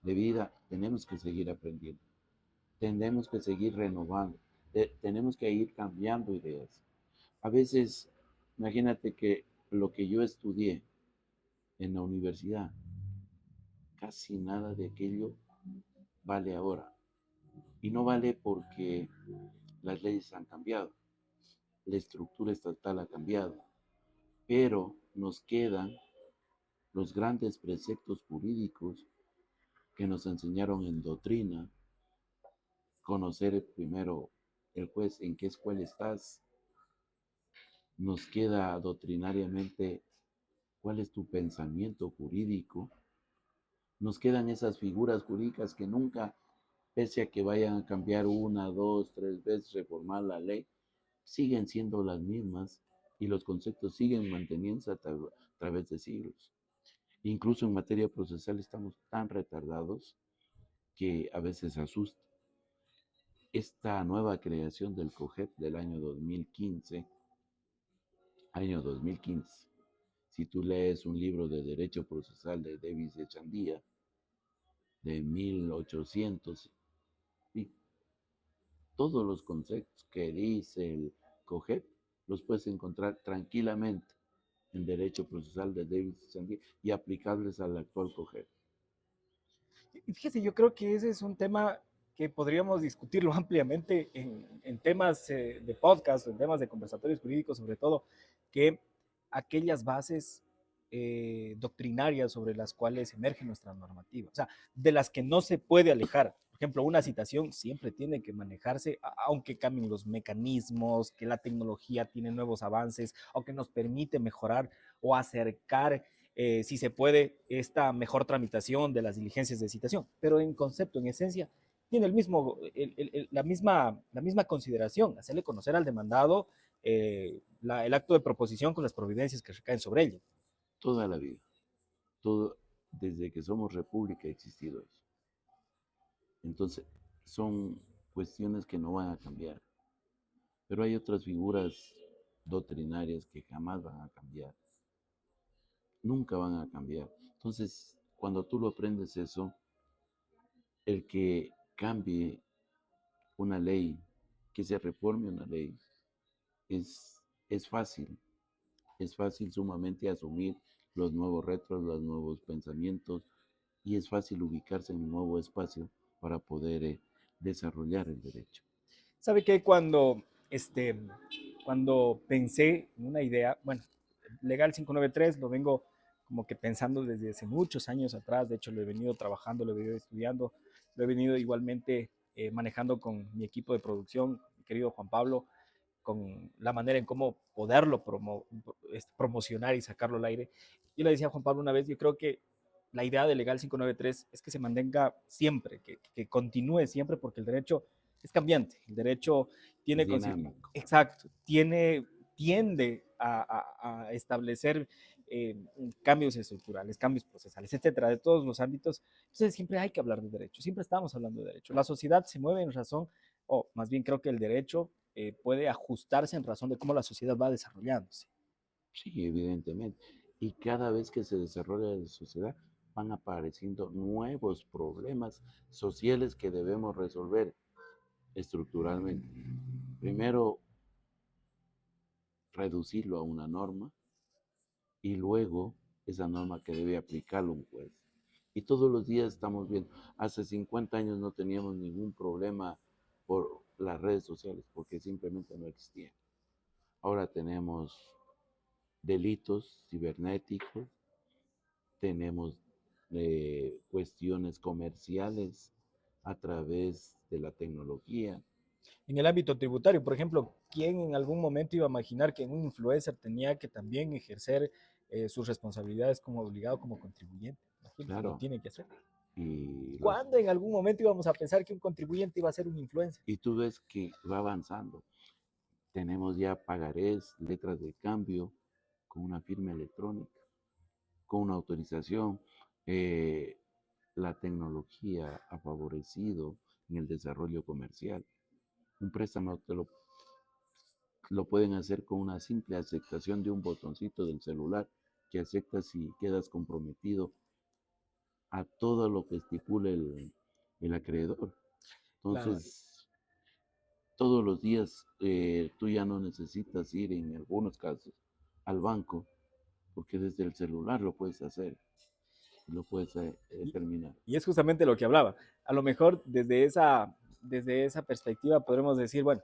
de vida, tenemos que seguir aprendiendo. Tenemos que seguir renovando. Tenemos que ir cambiando ideas. A veces, imagínate que lo que yo estudié en la universidad, casi nada de aquello vale ahora. Y no vale porque las leyes han cambiado, la estructura estatal ha cambiado, pero nos quedan los grandes preceptos jurídicos que nos enseñaron en doctrina, conocer primero el juez, en qué escuela estás, nos queda doctrinariamente cuál es tu pensamiento jurídico, nos quedan esas figuras jurídicas que nunca, pese a que vayan a cambiar una, dos, tres veces, reformar la ley, siguen siendo las mismas y los conceptos siguen manteniéndose a través de siglos. Incluso en materia procesal estamos tan retardados que a veces asusta. Esta nueva creación del COGEP del año 2015, si tú lees un libro de Derecho Procesal de Davis Echandía, de 1800, y todos los conceptos que dice el COGEP los puedes encontrar tranquilamente en Derecho Procesal de Davis Echandía y aplicables al actual COGEP. Y fíjese, yo creo que ese es un tema que podríamos discutirlo ampliamente en temas de podcast, en temas de conversatorios jurídicos, sobre todo, que aquellas bases doctrinarias sobre las cuales emerge nuestra normativa, o sea, de las que no se puede alejar. Por ejemplo, una citación siempre tiene que manejarse, aunque cambien los mecanismos, que la tecnología tiene nuevos avances o que nos permite mejorar o acercar, si se puede, esta mejor tramitación de las diligencias de citación. Pero en concepto, en esencia, tiene la misma consideración, hacerle conocer al demandado el acto de proposición con las providencias que recaen sobre ella. Toda la vida, todo, desde que somos república ha existido eso. Entonces, son cuestiones que no van a cambiar. Pero hay otras figuras doctrinarias que jamás van a cambiar, nunca van a cambiar. Entonces, cuando tú lo aprendes eso, el que cambie una ley, que se reforme una ley, es fácil, es fácil sumamente asumir los nuevos retos, los nuevos pensamientos, y es fácil ubicarse en un nuevo espacio para poder desarrollar el derecho. ¿Sabe que cuando pensé en una idea, bueno, Legal 593 lo vengo como que pensando desde hace muchos años atrás, de hecho lo he venido trabajando, lo he venido estudiando, lo he venido igualmente manejando con mi equipo de producción, mi querido Juan Pablo, con la manera en cómo poderlo promocionar y sacarlo al aire. Yo le decía a Juan Pablo una vez, yo creo que la idea de Legal 593 es que se mantenga siempre, que continúe siempre, porque el derecho es cambiante, el derecho Es tiene, dinámico. exacto, tiende a establecer cambios estructurales, cambios procesales, etcétera, de todos los ámbitos. Entonces siempre hay que hablar de derecho, siempre estamos hablando de derecho. La sociedad se mueve en razón, o más bien creo que el derecho puede ajustarse en razón de cómo la sociedad va desarrollándose. Sí, evidentemente. Y cada vez que se desarrolla la sociedad, van apareciendo nuevos problemas sociales que debemos resolver estructuralmente. Primero, reducirlo a una norma y luego esa norma que debe aplicarlo un juez. Y todos los días estamos viendo, hace 50 años no teníamos ningún problema por las redes sociales porque simplemente no existían. Ahora tenemos delitos cibernéticos, tenemos cuestiones comerciales a través de la tecnología. En el ámbito tributario, por ejemplo, ¿quién en algún momento iba a imaginar que un influencer tenía que también ejercer sus responsabilidades como obligado, como contribuyente? Imagínense, lo Claro, tiene que hacer. y, los, ¿Cuándo en algún momento íbamos a pensar que un contribuyente iba a ser un influencer? y tú ves que va avanzando. Tenemos ya pagarés, letras de cambio con una firma electrónica, con una autorización. Eh, la tecnología ha favorecido en el desarrollo comercial. Un préstamo lo pueden hacer con una simple aceptación de un botoncito del celular que aceptas y quedas comprometido a todo lo que estipule el acreedor. Claro. Entonces, todos los días tú ya no necesitas ir en algunos casos al banco porque desde el celular lo puedes hacer, lo puedes Y, terminar. y es justamente lo que hablaba. A lo mejor desde esa perspectiva podremos decir, bueno,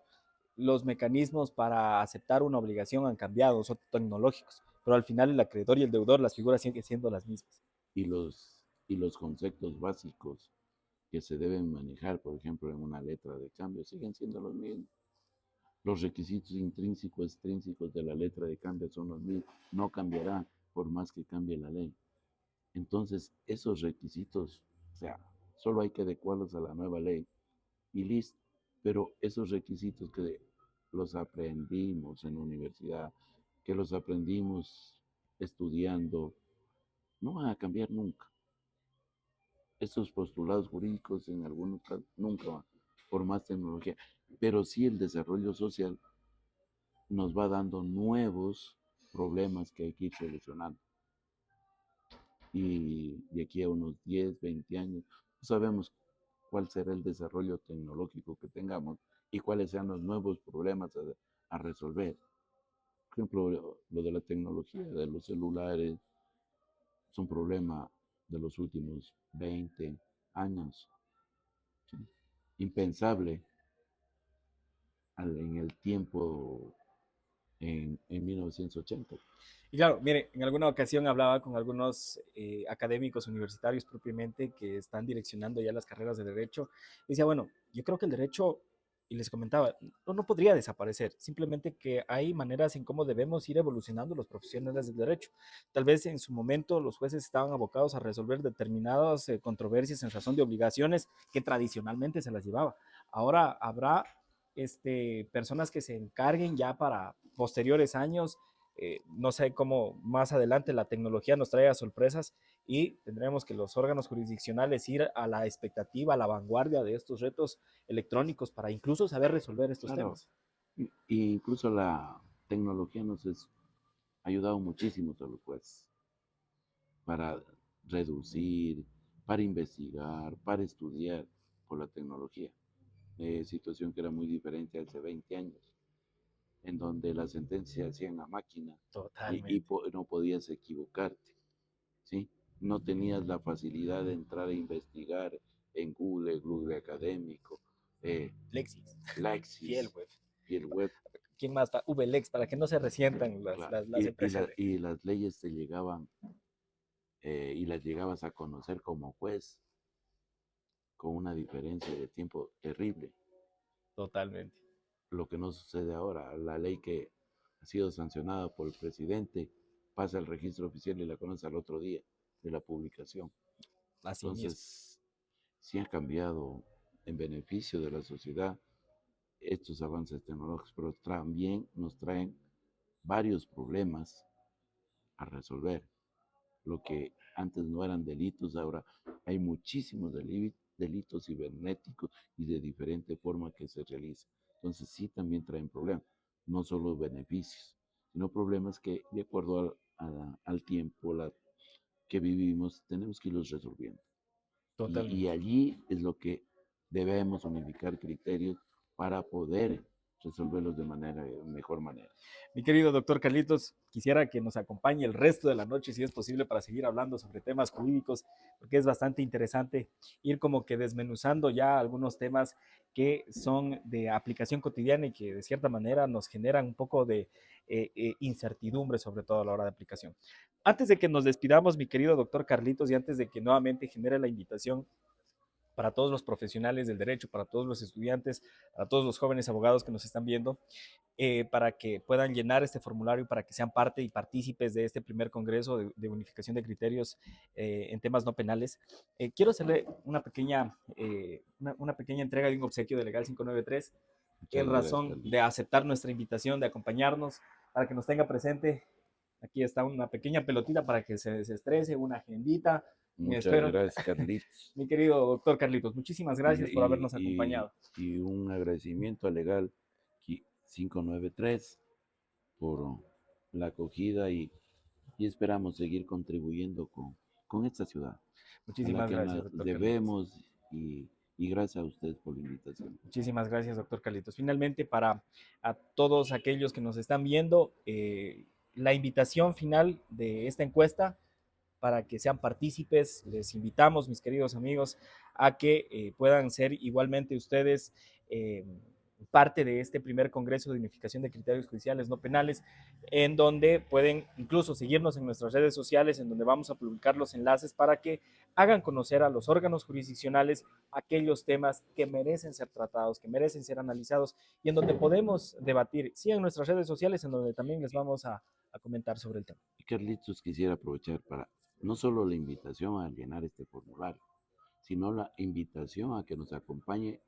los mecanismos para aceptar una obligación han cambiado, son tecnológicos, pero al final el acreedor y el deudor, las figuras siguen siendo las mismas. Y los conceptos básicos que se deben manejar, por ejemplo, en una letra de cambio, siguen siendo los mismos. Los requisitos intrínsecos, extrínsecos de la letra de cambio son los mismos, no cambiarán por más que cambie la ley. Entonces, esos requisitos, o sea, solo hay que adecuarlos a la nueva ley y listo. Pero esos requisitos que los aprendimos en la universidad, que los aprendimos estudiando, no van a cambiar nunca. Estos postulados jurídicos en algunos casos nunca van, por más tecnología. Pero sí el desarrollo social nos va dando nuevos problemas que hay que ir solucionando. Y de aquí a unos 10, 20 años, no sabemos cuál será el desarrollo tecnológico que tengamos y cuáles sean los nuevos problemas a resolver. Por ejemplo, lo de la tecnología, de los celulares, es un problema de los últimos 20 años. ¿Sí? Impensable en el tiempo en 1980. Y claro, mire, en alguna ocasión hablaba con algunos académicos universitarios propiamente que están direccionando ya las carreras de derecho. Y decía, bueno, yo creo que el derecho, y les comentaba, no podría desaparecer, simplemente que hay maneras en cómo debemos ir evolucionando los profesionales del derecho. Tal vez en su momento los jueces estaban abocados a resolver determinadas controversias en razón de obligaciones que tradicionalmente se las llevaba. Ahora habrá personas que se encarguen ya para posteriores años, no sé cómo más adelante la tecnología nos traiga sorpresas y tendremos que los órganos jurisdiccionales ir a la expectativa, a la vanguardia de estos retos electrónicos para incluso saber resolver estos Claro, temas. incluso la tecnología nos ha ayudado muchísimo a los jueces para reducir, para investigar, para estudiar por la tecnología. Situación que era muy diferente hace 20 años, en donde las sentencias se hacían a máquina Totalmente. no podías equivocarte, ¿sí? No tenías la facilidad de entrar a investigar en Google, Google Académico, eh, Lexis, Fiel Lexis Web. y el web, ¿Quién más? VLEX, para que no se resientan claro, las empresas. y las leyes te llegaban y las llegabas a conocer como juez con una diferencia de tiempo terrible. Totalmente. Lo que no sucede ahora, la ley que ha sido sancionada por el presidente pasa al registro oficial y la conoce al otro día de la publicación. Así mismo. Entonces, sí ha cambiado en beneficio de la sociedad estos avances tecnológicos, pero también nos traen varios problemas a resolver. Lo que antes no eran delitos, ahora hay muchísimos delitos cibernéticos y de diferente forma que se realizan. Entonces sí también traen problemas, no solo beneficios, sino problemas que de acuerdo al tiempo que vivimos tenemos que irlos resolviendo. Y Totalmente. allí es lo que debemos unificar criterios para poder resolverlos de mejor manera. Mi querido doctor Carlitos, quisiera que nos acompañe el resto de la noche, si es posible, para seguir hablando sobre temas jurídicos, porque es bastante interesante ir como que desmenuzando ya algunos temas que son de aplicación cotidiana y que de cierta manera nos generan un poco de incertidumbre, sobre todo a la hora de aplicación. Antes de que nos despidamos, mi querido doctor Carlitos, y antes de que nuevamente genere la invitación para todos los profesionales del derecho, para todos los estudiantes, para todos los jóvenes abogados que nos están viendo, para que puedan llenar este formulario, para que sean parte y partícipes de este primer congreso de unificación de criterios en temas no penales. Quiero hacerle una pequeña entrega de un obsequio de Legal 593 Muchas en gracias, razón de Carlitos. aceptar nuestra invitación, de acompañarnos, para que nos tenga presente. Aquí está una pequeña pelotita para que se desestrese, una agendita. Muchas Espero, gracias, Carlitos. mi querido doctor Carlitos, muchísimas Y, gracias por habernos acompañado. y un agradecimiento a Legal 593 por la acogida y esperamos seguir contribuyendo con esta ciudad a la Muchísimas que gracias, nos doctor Carlitos. debemos y gracias a ustedes por la invitación. Muchísimas gracias, doctor Carlitos. Finalmente, para a todos aquellos que nos están viendo, la invitación final de esta encuesta para que sean partícipes, les invitamos, mis queridos amigos, a que puedan ser igualmente ustedes parte de este primer Congreso de Unificación de Criterios Judiciales No Penales, en donde pueden incluso seguirnos en nuestras redes sociales, en donde vamos a publicar los enlaces para que hagan conocer a los órganos jurisdiccionales aquellos temas que merecen ser tratados, que merecen ser analizados y en donde podemos debatir, sí, en nuestras redes sociales, en donde también les vamos a comentar sobre el tema. Y Carlitos, quisiera aprovechar para no solo la invitación a llenar este formulario, sino la invitación a que nos acompañe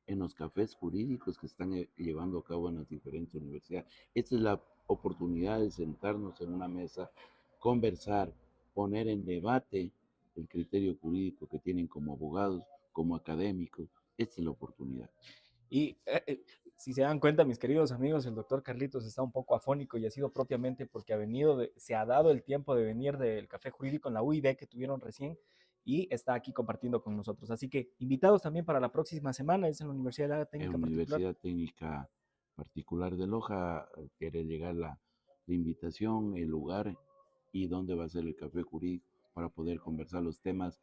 en los cafés jurídicos que están llevando a cabo en las diferentes universidades. Esta es la oportunidad de sentarnos en una mesa, conversar, poner en debate el criterio jurídico que tienen como abogados, como académicos. Esta es la oportunidad. Y si se dan cuenta, mis queridos amigos, el doctor Carlitos está un poco afónico y ha sido propiamente porque se ha dado el tiempo de venir del café jurídico en la UID que tuvieron recién y está aquí compartiendo con nosotros. Así que invitados también para la próxima semana, es en la Universidad de la En Técnica Particular. Universidad Técnica Particular de Loja quiere llegar la invitación, el lugar y dónde va a ser el café jurídico para poder conversar los temas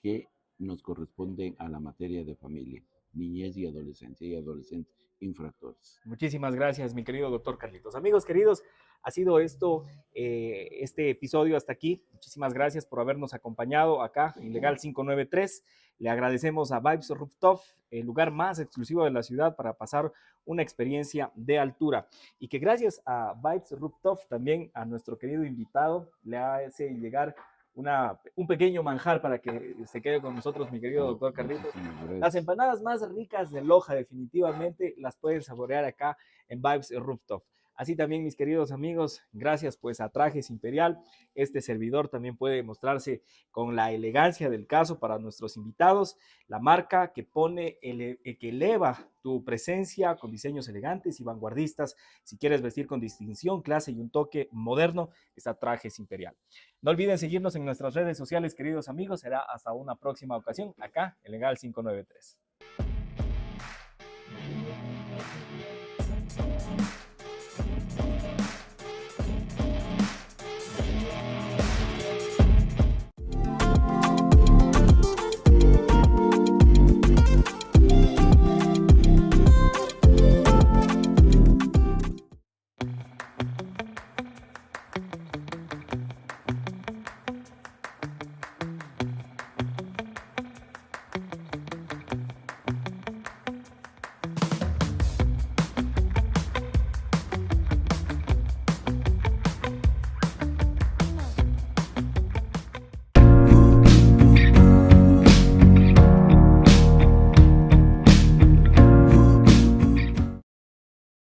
que nos corresponden a la materia de familia, niñez y adolescentes infractores. Muchísimas gracias, mi querido doctor Carlitos. Amigos queridos, ha sido esto, este episodio hasta aquí. Muchísimas gracias por habernos acompañado acá en Legal 593. Le agradecemos a Vibes Rooftop, el lugar más exclusivo de la ciudad para pasar una experiencia de altura. Y que gracias a Vibes Rooftop, también a nuestro querido invitado, le hace llegar un pequeño manjar para que se quede con nosotros, mi querido doctor Carlitos. Las empanadas más ricas de Loja, definitivamente, las pueden saborear acá en Vibes Rooftop. Así también, mis queridos amigos, gracias pues a Trajes Imperial. Este servidor también puede mostrarse con la elegancia del caso para nuestros invitados. La marca que que eleva tu presencia con diseños elegantes y vanguardistas. Si quieres vestir con distinción, clase y un toque moderno, está Trajes Imperial. No olviden seguirnos en nuestras redes sociales, queridos amigos. Será hasta una próxima ocasión acá en Legal 593.